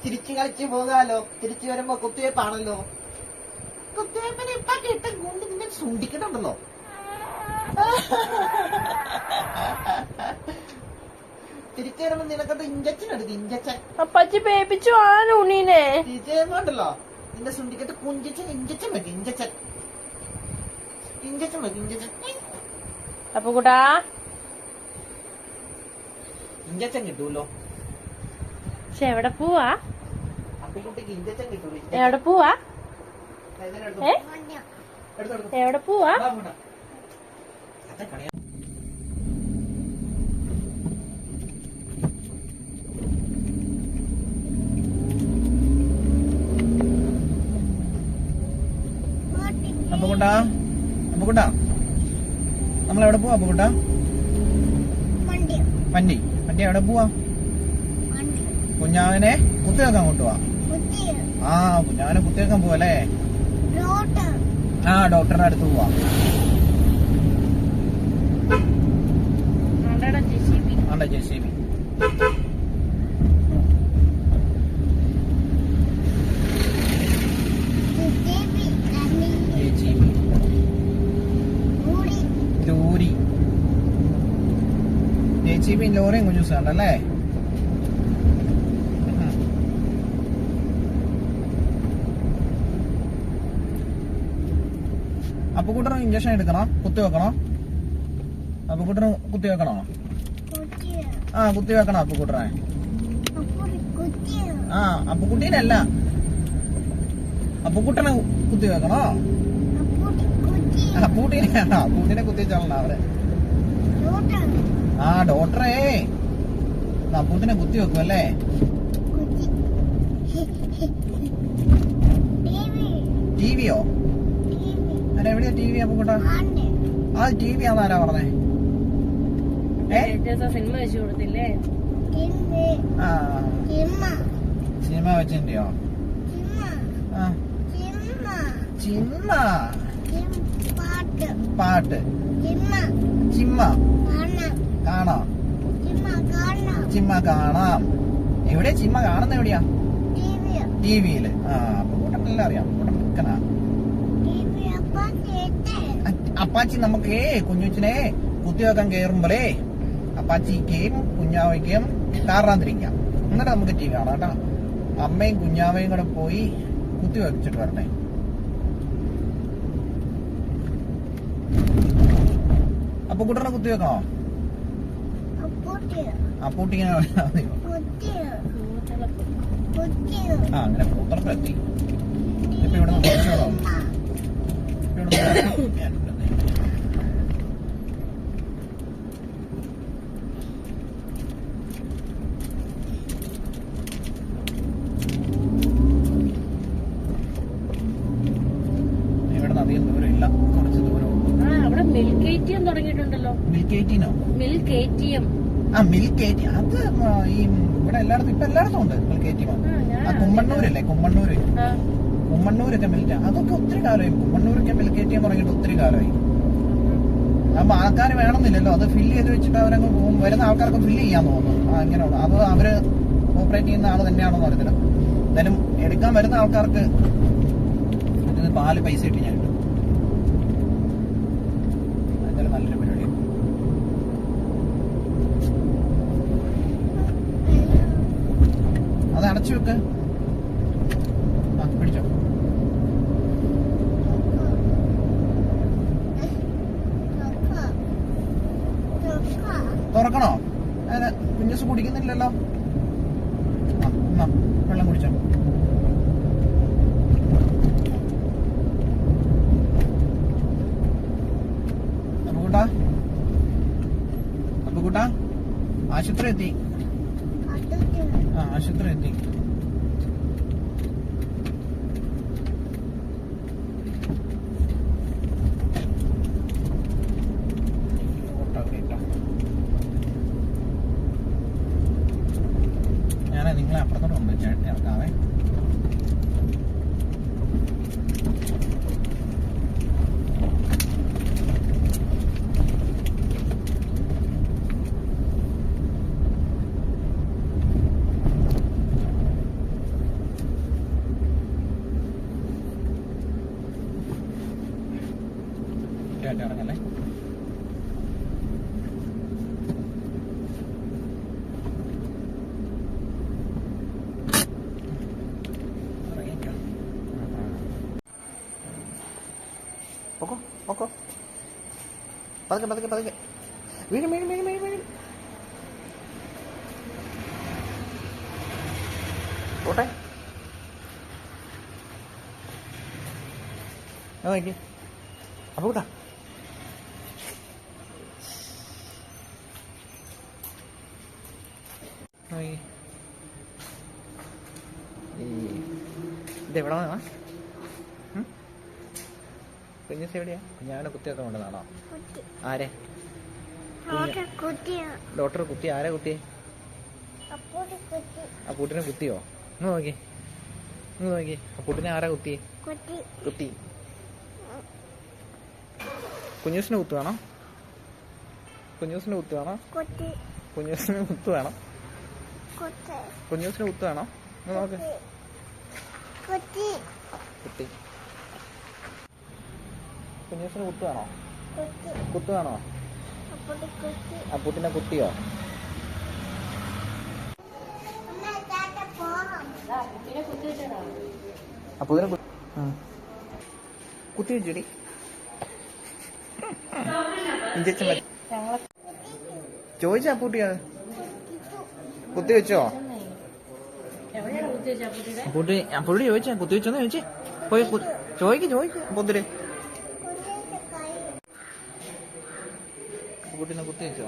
ചിരിച്ചു കളിച്ച് പോകാലോ. തിരിച്ചു വരുമ്പോ കുത്തിവയ്പ്പാണല്ലോ. കുത്തിവയ്പ്പിന് ഇപ്പൊ കിട്ട കൊണ്ട് നിന്നെ സുണ്ടിക്കണുണ്ടല്ലോ. തിരിച്ചു വരുമ്പോ നിനക്കത് ഇഞ്ചക്ഷൻ എടുക്കും. ഇഞ്ചക്ഷൻ അപ്പാച്ചി പേപ്പിച്ചു ആണ് ഉണ്ണീനെ. തിരിച്ചു വരുമ്പോണ്ടല്ലോ നിന്റെ സുണ്ടിക്കട്ട് കുഞ്ചിച്ച് ഇഞ്ചക്ഷൻ വെക്കും. ഇഞ്ചക്ഷൻ വെക്കും. അപ്പൊ കൂട്ടാ ഇഞ്ചക്ഷൻ കിട്ടൂല്ലോ. പക്ഷെ എവിടെ പോവാ? അപ്പൊ കുട്ടിക്ക് ഇഞ്ചക്ഷൻ കിട്ടൂല. എവിടെ പോവാ? എവിടെ പോവാ? അപ്പുകുട്ടാ നമ്മളെവിടെ പോവാ? അപ്പുകുട്ടാ വണ്ടി എവിടെ പോവാ? കുഞ്ഞാവനെ കുത്തിവെക്കാൻ കൊണ്ടുപോവാ. ആ കുഞ്ഞാവനെ കുത്തിവെക്കാൻ പോവല്ലേ? ആ ഡോക്ടറുടെ അടുത്ത് പോവാ. ആണ്ട JCB. JCB ലോറിയും കുഞ്ഞൂസ് ഉണ്ടല്ലേ? അപ്പുകുട്ടന് ഇഞ്ചക്ഷൻ എടുക്കണോ? കുത്തിവെക്കണോ? അപ്പുകുട്ടന് കുത്തിവെക്കണോ? ആ കുത്തിവെക്കണം അപ്പുകുട്ടനെ. ആ അപ്പുകുട്ടീനല്ല, അപ്പുകുട്ടനെ കുത്തിവെക്കണോ? അപ്പൂട്ടിനെ കുത്തിവെച്ചാണല്ലോ അവരെ. ആ ഡോക്ടറേ അപ്പൂട്ടിനെ കുത്തിവെക്കും അല്ലേ? ടിവിയോ? എവിടെയാ TV? അപ്പുകുട്ടാ ആ TV ആണെന്ന് ആരാ പറഞ്ഞേ? സിനിമ വെച്ചു കൊടുത്തില്ലേ? ആ സിനിമ വെച്ചിന്റെയോ? ചിമ്മ പാട്ട് ചിമ്മ കാണാ? ചിമ്മ കാണാം. എവിടെയാ ചിമ്മ കാണുന്ന? എവിടെയാ? ടിവിയില്. ആ അപ്പൂട്ടനെല്ലാം അറിയാം. അപ്പൂട്ടനാ അപ്പാച്ചി നമുക്ക് കുഞ്ഞുച്ചിനെ കുത്തിവെക്കാൻ കയറുമ്പോഴേ അപ്പാച്ചിക്കും കുഞ്ഞാവയ്ക്കും കാറാതിരിക്കാം. എന്നിട്ട് നമുക്ക് TV കാണാം കേട്ടോ. അമ്മയും കുഞ്ഞാവയും കൂടെ പോയി കുത്തിവെച്ചിട്ട് വരട്ടെ. അപ്പൊ കുട്ടനെ കുത്തിവെക്കണോ? അപ്പൂട്ടിങ്ങനെ ആ അങ്ങനെ പൂത്തറപ്പെത്തി. ഇപ്പൊ ഇവിടെ കുറച്ചോളോ ഇവിടെ അധികം ദൂരം ഇല്ല, കുറച്ച് ദൂരം. അവിടെ മിൽക്ക് ATM തുടങ്ങിയിട്ടുണ്ടല്ലോ. Milk ATM? Milk ATM. ആ മിൽക്ക് ATM അത് ഈ ഇവിടെ എല്ലായിടത്തും ഇപ്പൊ എല്ലായിടത്തും ഉണ്ട് മിൽക്ക് ATM. ആ കുമ്മണ്ണൂരല്ലേ? കുമ്മണ്ണൂരൊക്കെ മിൽക്ക്, അതൊക്കെ ഒത്തിരി കാലമായി. കുമ്മണ്ണൂരൊക്കെ മിൽക്ക് ATM തുടങ്ങിയിട്ട് ഒത്തിരി കാലമായി. അപ്പൊ ആൾക്കാർ വേണമെന്നില്ലല്ലോ, അത് ഫില്ല് ചെയ്ത് വെച്ചിട്ട് അവരങ്ങ് പോകും. വരുന്ന ആൾക്കാർക്ക് ഫില്ല് ചെയ്യാൻ തോന്നുന്നു. അങ്ങനെയുള്ള അത് അവര് ഓപ്പറേറ്റ് ചെയ്യുന്ന ആള് തന്നെയാണോ അറിയത്തില്ല. എന്തായാലും എടുക്കാൻ വരുന്ന ആൾക്കാർക്ക് ഇതിന് പാല് പൈസ ഇട്ട് ഞാൻ കിട്ടും. എന്തായാലും നല്ലൊരു പരിപാടിയാണ്. അത് അടച്ചു വെക്ക്. ആ പിടിച്ചോ. തുറക്കണോ? അതിന് കുഞ്ഞസ് കുടിക്കുന്നില്ലല്ലോ. വെള്ളം കുടിച്ചോ. അപ്പുകുട്ടാ ആശുപത്രി എത്തി. ആ ആശുപത്രി എത്തി. ഞാനേ നിങ്ങളെ അപ്പുറത്തോട്ട് കൊണ്ട് ചേട്ടൻ ഇറക്കാവേ. ഒറ്റ ഇറങ്ങല്ലേ. ഓക്കോ ഓക്കോ പതുക്കെ പതുക്കെ പതുക്കെ വീഴും വീഴും വീഴും വീഴും വീഴും. പോട്ടെ നോക്കി അപ്പൊ കൂട്ടാ. ഇതെവിടെ വന്നാ കുഞ്ഞസ് എവിടെയാ? കുഞ്ഞാവനെ കുത്തിയൊക്കെ കൊണ്ടുവന്നാണോ? ആരെ? ഡോക്ടർ കുത്തി? ആരെ കുത്തി? ആ പൂട്ടിനെ കുത്തിയോ? ഒന്ന് നോക്കി ഒന്ന് നോക്കി. ആ പൂട്ടിനെ ആരാ കുത്തി? കുത്തി. കുഞ്ഞൂസിനെ കുത്തുവാണോ? കുഞ്ഞൂസിനെ കുത്തുവാണോ? കുഞ്ഞൂസിനെ കുത്തുവാണോ? കുഞ്ഞൂസിനെ കുത്തുവാണോ? ഒന്ന് നോക്ക്. കുത്തി. കുഞ്ഞൂസിനെ കുത്തുവാണോ? കുത്തുവാണോ? ആ പൂട്ടിനെ കുത്തിയോ? അപ്പൂതിനെ കുത്തി വെച്ചോടി. ഇഞ്ചക്ഷൻ ചോദിച്ചാ പൂട്ടിയത് കുത്തി വെച്ചോ? പുള്ളി ചോദിച്ചാ കുത്തി വെച്ചോന്ന് ചോദിച്ചേ. പോയി ചോദിക്ക് പൊത്തിരി. കുട്ടീനെ കുത്തി വെച്ചോ?